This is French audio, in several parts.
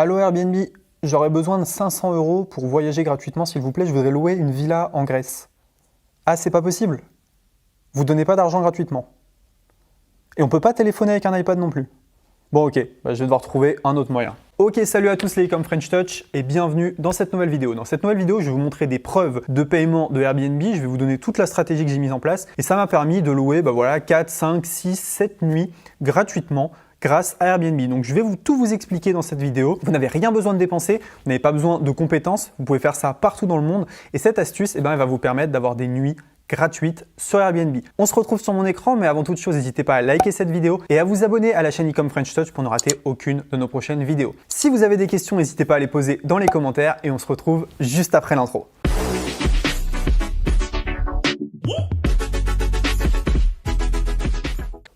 Allô Airbnb, j'aurais besoin de 500 € pour voyager gratuitement s'il vous plaît, je voudrais louer une villa en Grèce. Ah, c'est pas possible? Vous donnez pas d'argent gratuitement. Et on peut pas téléphoner avec un iPad non plus. Bon ok, je vais devoir trouver un autre moyen. Ok, salut à tous les comme French Touch et bienvenue dans cette nouvelle vidéo. Dans cette nouvelle vidéo, je vais vous montrer des preuves de paiement de Airbnb, je vais vous donner toute la stratégie que j'ai mise en place et ça m'a permis de louer 4, 5, 6, 7 nuits gratuitement grâce à Airbnb. Donc je vais tout vous expliquer dans cette vidéo. Vous n'avez rien besoin de dépenser, vous n'avez pas besoin de compétences, vous pouvez faire ça partout dans le monde et cette astuce elle va vous permettre d'avoir des nuits gratuite sur Airbnb. On se retrouve sur mon écran, mais avant toute chose, n'hésitez pas à liker cette vidéo et à vous abonner à la chaîne Ecom French Touch pour ne rater aucune de nos prochaines vidéos. Si vous avez des questions, n'hésitez pas à les poser dans les commentaires et on se retrouve juste après l'intro.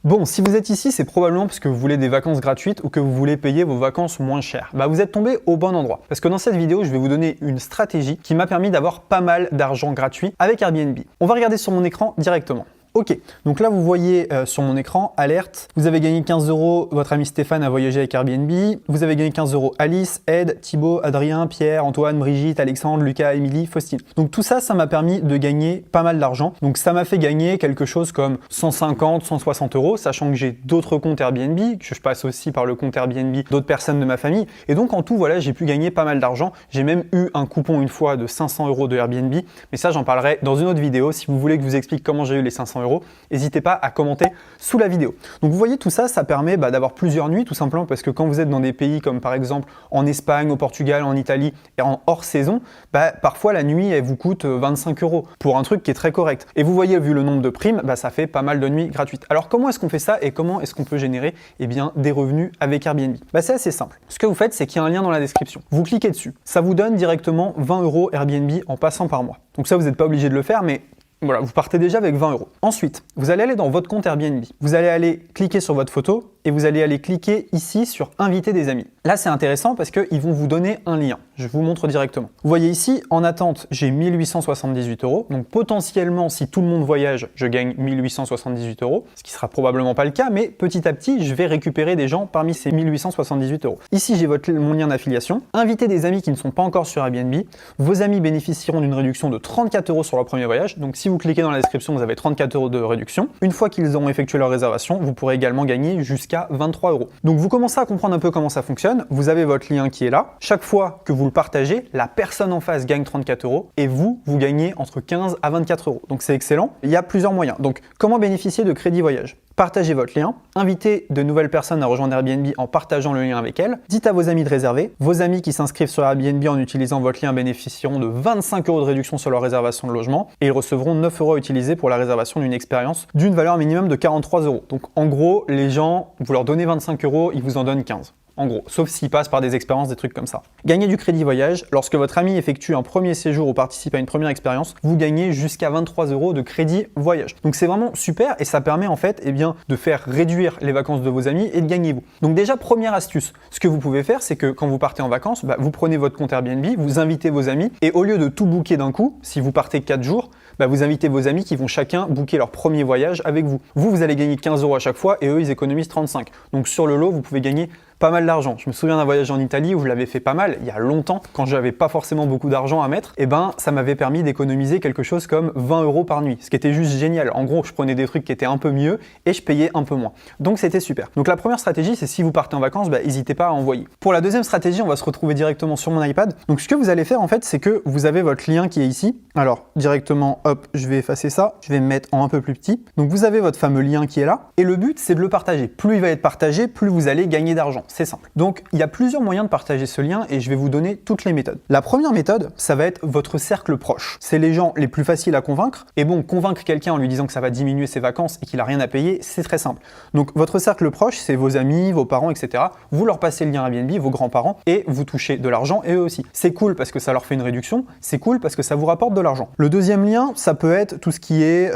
Bon, si vous êtes ici, c'est probablement parce que vous voulez des vacances gratuites ou que vous voulez payer vos vacances moins chères. Vous êtes tombé au bon endroit. Parce que dans cette vidéo, je vais vous donner une stratégie qui m'a permis d'avoir pas mal d'argent gratuit avec Airbnb. On va regarder sur mon écran directement. Ok, donc là vous voyez sur mon écran, alerte, vous avez gagné 15 €, votre ami Stéphane a voyagé avec Airbnb, vous avez gagné 15 € Alice, Ed, Thibaut, Adrien, Pierre, Antoine, Brigitte, Alexandre, Lucas, Émilie, Faustine. Donc tout ça, ça m'a permis de gagner pas mal d'argent. Donc ça m'a fait gagner quelque chose comme 150, 160 €, sachant que j'ai d'autres comptes Airbnb, que je passe aussi par le compte Airbnb d'autres personnes de ma famille. Et donc en tout, voilà, j'ai pu gagner pas mal d'argent. J'ai même eu un coupon une fois de 500 € de Airbnb, mais ça j'en parlerai dans une autre vidéo. Si vous voulez que je vous explique comment j'ai eu les 500 €, n'hésitez pas à commenter sous la vidéo. Donc vous voyez tout ça, ça permet d'avoir plusieurs nuits tout simplement parce que quand vous êtes dans des pays comme par exemple en Espagne, au Portugal, en Italie et en hors saison, parfois la nuit elle vous coûte 25 € pour un truc qui est très correct. Et vous voyez vu le nombre de primes, ça fait pas mal de nuits gratuites. Alors comment est-ce qu'on fait ça et comment est-ce qu'on peut générer des revenus avec Airbnb? C'est assez simple. Ce que vous faites, c'est qu'il y a un lien dans la description. Vous cliquez dessus. Ça vous donne directement 20 € Airbnb en passant par mois. Donc ça, vous n'êtes pas obligé de le faire, mais voilà, vous partez déjà avec 20 €. Ensuite, vous allez aller dans votre compte Airbnb. Vous allez aller cliquer sur votre photo et vous allez aller cliquer ici sur inviter des amis. Là, c'est intéressant parce qu'ils vont vous donner un lien. Je vous montre directement. Vous voyez ici, en attente, j'ai 1878 €. Donc potentiellement, si tout le monde voyage, je gagne 1878 €, ce qui sera probablement pas le cas, mais petit à petit, je vais récupérer des gens parmi ces 1878 €. Ici, j'ai mon lien d'affiliation. Invitez des amis qui ne sont pas encore sur Airbnb. Vos amis bénéficieront d'une réduction de 34 € sur leur premier voyage. Donc si vous cliquez dans la description, vous avez 34 € de réduction. Une fois qu'ils auront effectué leur réservation, vous pourrez également gagner jusqu'à 23 €. Donc vous commencez à comprendre un peu comment ça fonctionne. Vous avez votre lien qui est là. Chaque fois que vous le partagez, la personne en face gagne 34 € et vous gagnez entre 15 à 24 €. Donc c'est excellent. Il y a plusieurs moyens. Donc comment bénéficier de crédit voyage? Partagez votre lien, invitez de nouvelles personnes à rejoindre Airbnb en partageant le lien avec elles, dites à vos amis de réserver, vos amis qui s'inscrivent sur Airbnb en utilisant votre lien bénéficieront de 25 € de réduction sur leur réservation de logement et ils recevront 9 € à utiliser pour la réservation d'une expérience d'une valeur minimum de 43 €. Donc en gros, les gens, vous leur donnez 25 €, ils vous en donnent 15. En gros, sauf s'ils passent par des expériences, des trucs comme ça. Gagnez du crédit voyage. Lorsque votre ami effectue un premier séjour ou participe à une première expérience, vous gagnez jusqu'à 23 € de crédit voyage. Donc c'est vraiment super et ça permet en fait de faire réduire les vacances de vos amis et de gagner vous. Donc déjà, première astuce, ce que vous pouvez faire, c'est que quand vous partez en vacances, vous prenez votre compte Airbnb, vous invitez vos amis et au lieu de tout booker d'un coup, si vous partez 4 jours, vous invitez vos amis qui vont chacun booker leur premier voyage avec vous. Vous allez gagner 15 € à chaque fois et eux, ils économisent 35. Donc sur le lot, vous pouvez gagner pas mal d'argent. Je me souviens d'un voyage en Italie où je l'avais fait pas mal, il y a longtemps, quand j'avais pas forcément beaucoup d'argent à mettre, ça m'avait permis d'économiser quelque chose comme 20 € par nuit, ce qui était juste génial. En gros, je prenais des trucs qui étaient un peu mieux et je payais un peu moins. Donc c'était super. Donc la première stratégie, c'est si vous partez en vacances, n'hésitez pas à envoyer. Pour la deuxième stratégie, on va se retrouver directement sur mon iPad. Donc ce que vous allez faire en fait, c'est que vous avez votre lien qui est ici. Alors directement, hop, je vais effacer ça, je vais me mettre en un peu plus petit. Donc vous avez votre fameux lien qui est là et le but, c'est de le partager. Plus il va être partagé, plus vous allez gagner d'argent. C'est simple. Donc, il y a plusieurs moyens de partager ce lien et je vais vous donner toutes les méthodes. La première méthode, ça va être votre cercle proche. C'est les gens les plus faciles à convaincre. Et bon, convaincre quelqu'un en lui disant que ça va diminuer ses vacances et qu'il n'a rien à payer, c'est très simple. Donc, votre cercle proche, c'est vos amis, vos parents, etc. Vous leur passez le lien Airbnb, vos grands-parents, et vous touchez de l'argent et eux aussi. C'est cool parce que ça leur fait une réduction. C'est cool parce que ça vous rapporte de l'argent. Le deuxième lien, ça peut être tout ce qui est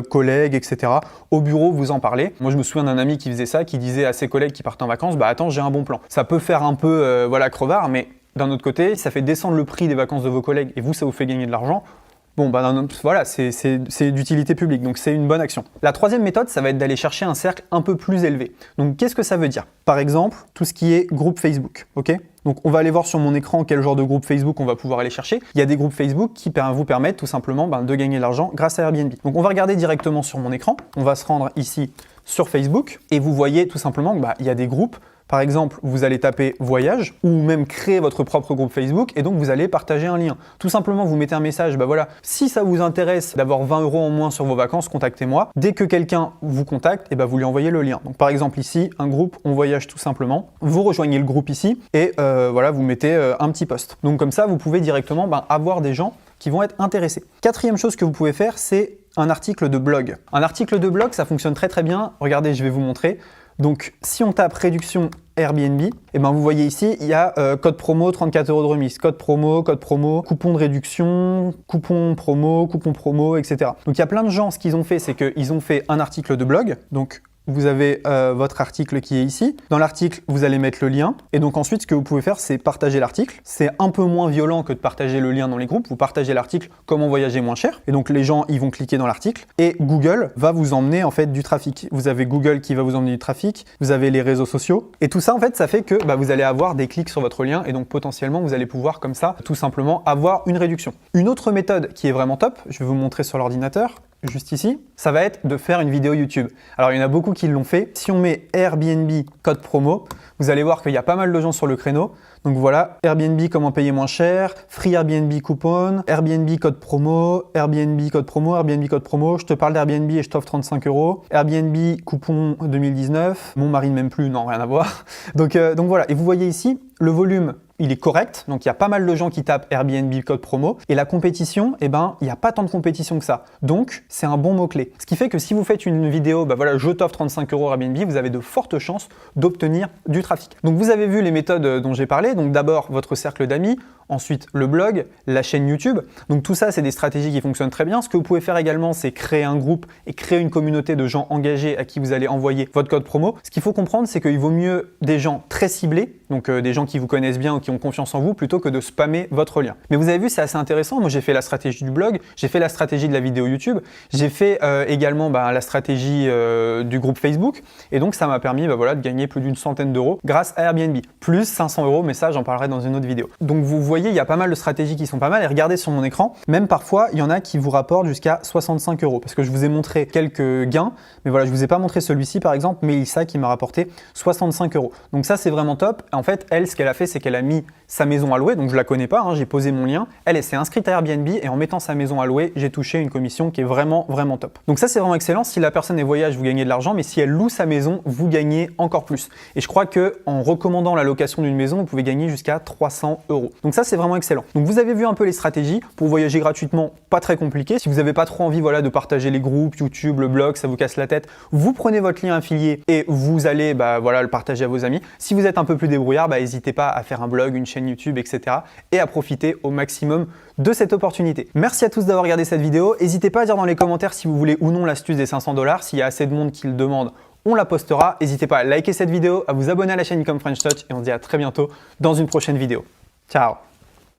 collègues, etc. Au bureau, vous en parlez. Moi, je me souviens d'un ami qui faisait ça, qui disait à ses collègues qui partent en vacances, attends, j'ai un bon plan. Ça peut faire un peu crevard, mais d'un autre côté, ça fait descendre le prix des vacances de vos collègues et vous, ça vous fait gagner de l'argent. bon, voilà, c'est d'utilité publique, donc c'est une bonne action. La troisième méthode, ça va être d'aller chercher un cercle un peu plus élevé. Donc qu'est-ce que ça veut dire? Par exemple, tout ce qui est groupe Facebook, ok? Donc on va aller voir sur mon écran quel genre de groupe Facebook on va pouvoir aller chercher. Il y a des groupes Facebook qui vous permettent tout simplement de gagner de l'argent grâce à Airbnb. Donc on va regarder directement sur mon écran, on va se rendre ici sur Facebook et vous voyez tout simplement qu'il y a des groupes. Par exemple, vous allez taper voyage ou même créer votre propre groupe Facebook et donc vous allez partager un lien. Tout simplement, vous mettez un message, voilà, si ça vous intéresse d'avoir 20 € en moins sur vos vacances, contactez-moi. Dès que quelqu'un vous contacte, vous lui envoyez le lien. Donc par exemple ici, un groupe, on voyage tout simplement. Vous rejoignez le groupe ici et voilà, vous mettez un petit post. Donc comme ça, vous pouvez directement avoir des gens qui vont être intéressés. Quatrième chose que vous pouvez faire, c'est un article de blog. Un article de blog, ça fonctionne très très bien. Regardez, je vais vous montrer. Donc, si on tape réduction Airbnb, vous voyez ici, il y a code promo, 34 € de remise, code promo, coupon de réduction, coupon promo, etc. Donc, il y a plein de gens, ce qu'ils ont fait, c'est qu'ils ont fait un article de blog. Donc, vous avez votre article qui est ici. Dans l'article, vous allez mettre le lien. Et donc ensuite, ce que vous pouvez faire, c'est partager l'article. C'est un peu moins violent que de partager le lien dans les groupes. Vous partagez l'article « Comment voyager moins cher ». Et donc les gens, ils vont cliquer dans l'article. Et Google va vous emmener en fait du trafic. Vous avez Google qui va vous emmener du trafic. Vous avez les réseaux sociaux. Et tout ça, en fait, ça fait que vous allez avoir des clics sur votre lien. Et donc potentiellement, vous allez pouvoir comme ça, tout simplement, avoir une réduction. Une autre méthode qui est vraiment top, je vais vous montrer sur l'ordinateur. Juste ici, ça va être de faire une vidéo YouTube. Alors, il y en a beaucoup qui l'ont fait. Si on met Airbnb code promo, vous allez voir qu'il y a pas mal de gens sur le créneau. Donc voilà, Airbnb comment payer moins cher, Free Airbnb coupon, Airbnb code promo, Airbnb code promo, Airbnb code promo, je te parle d'Airbnb et je t'offre 35 €, Airbnb coupon 2019, mon mari ne m'aime plus, non, rien à voir. Donc voilà, et vous voyez ici, le volume, il est correct, donc il y a pas mal de gens qui tapent Airbnb code promo, et la compétition, il n'y a pas tant de compétition que ça. Donc, c'est un bon mot-clé. Ce qui fait que si vous faites une vidéo, voilà, je t'offre 35 € Airbnb, vous avez de fortes chances d'obtenir du trafic. Donc, vous avez vu les méthodes dont j'ai parlé, donc d'abord votre cercle d'amis, ensuite le blog, la chaîne YouTube. Donc tout ça, c'est des stratégies qui fonctionnent très bien. Ce que vous pouvez faire également, c'est créer un groupe et créer une communauté de gens engagés à qui vous allez envoyer votre code promo. Ce qu'il faut comprendre, c'est qu'il vaut mieux des gens très ciblés, donc des gens qui vous connaissent bien ou qui ont confiance en vous, plutôt que de spammer votre lien. Mais vous avez vu, c'est assez intéressant. Moi, j'ai fait la stratégie du blog, j'ai fait la stratégie de la vidéo YouTube, j'ai fait également la stratégie du groupe Facebook. Et donc, ça m'a permis voilà, de gagner plus d'une centaine d'euros grâce à Airbnb. Plus 500 €, mais ça, j'en parlerai dans une autre vidéo. Donc, vous voyez, il y a pas mal de stratégies qui sont pas mal. Et regardez sur mon écran, même parfois, il y en a qui vous rapportent jusqu'à 65 €. Parce que je vous ai montré quelques gains, mais voilà, je vous ai pas montré celui-ci par exemple, Mélissa qui m'a rapporté 65 €. Donc ça, c'est vraiment top. En fait, elle, ce qu'elle a fait, c'est qu'elle a mis sa maison à louer. Donc je la connais pas, j'ai posé mon lien. Elle s'est inscrite à Airbnb et en mettant sa maison à louer, j'ai touché une commission qui est vraiment, vraiment top. Donc ça, c'est vraiment excellent. Si la personne est voyage, vous gagnez de l'argent, mais si elle loue sa maison, vous gagnez encore plus. Et je crois que en recommandant la location d'une maison, vous pouvez gagner jusqu'à 300 €. Donc ça, c'est vraiment excellent. Donc vous avez vu un peu les stratégies pour voyager gratuitement, pas très compliqué. Si vous n'avez pas trop envie de partager les groupes, YouTube, le blog, ça vous casse la tête, vous prenez votre lien affilié et vous allez le partager à vos amis. Si vous êtes un peu plus débrouillard, n'hésitez pas à faire un blog, une chaîne YouTube, etc. et à profiter au maximum de cette opportunité. Merci à tous d'avoir regardé cette vidéo. N'hésitez pas à dire dans les commentaires si vous voulez ou non l'astuce des 500 $. S'il y a assez de monde qui le demande, on la postera. N'hésitez pas à liker cette vidéo, à vous abonner à la chaîne Income French Touch et on se dit à très bientôt dans une prochaine vidéo. Ciao!